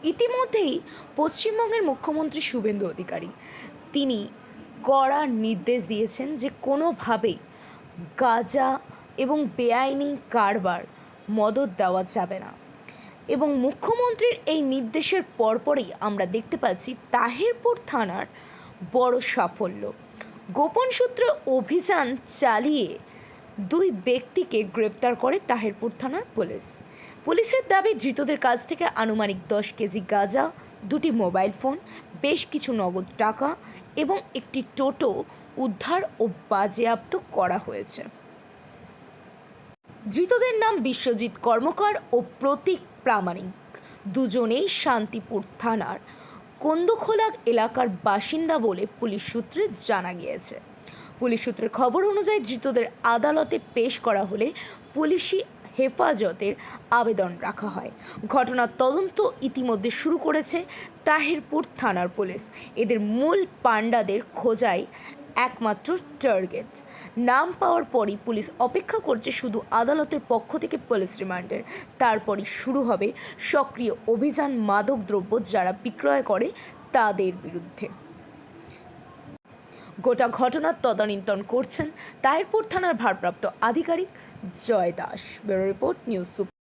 ইতিমধ্যেই পশ্চিমবঙ্গের মুখ্যমন্ত্রী শুভেন্দু অধিকারী তিনি কড়া নির্দেশ দিয়েছেন যে কোনোভাবেই গাঁজা এবং বেআইনি কারবার মদত দেওয়া যাবে না। এবং মুখ্যমন্ত্রীর এই নির্দেশের পরপরই আমরা দেখতে পাচ্ছি তাহিরপুর থানার বড় সাফল্য। গোপন সূত্রে অভিযান চালিয়ে দুই ব্যক্তিকে গ্রেপ্তার করে তাহিরপুর থানার পুলিশের দাবি ধৃতদের কাছ থেকে আনুমানিক 10 কেজি গাঁজা, 2টি মোবাইল ফোন, বেশ কিছু নগদ টাকা এবং একটি টোটো উদ্ধার ও বাজেয়াপ্ত করা হয়েছে। ধৃতদের নাম বিশ্বজিৎ কর্মকার ও প্রতীক প্রামাণিক, দুজনেই শান্তিপুর থানার কন্দখোলা এলাকার বাসিন্দা বলে পুলিশ সূত্রে জানা গিয়েছে। পুলিশ সূত্রের খবর অনুযায়ী ধৃতদের আদালতে পেশ করা হলে পুলিশি হেফাজতের আবেদন রাখা হয়। ঘটনার তদন্ত ইতিমধ্যে শুরু করেছে তাহিরপুর থানার পুলিশ। এদের মূল পাণ্ডাদের খোঁজাই একমাত্র টার্গেট। নাম পাওয়ার পরই পুলিশ অপেক্ষা করছে শুধু আদালতের পক্ষ থেকে পুলিশ রিমান্ডের। তারপরই শুরু হবে সক্রিয় অভিযান মাদকদ্রব্য যারা বিক্রয় করে তাদের বিরুদ্ধে। গোটা ঘটনার তদানীন্তন করছেন তাহিরপুর থানার ভারপ্রাপ্ত আধিকারিক Joy Das. Bureau report, news super.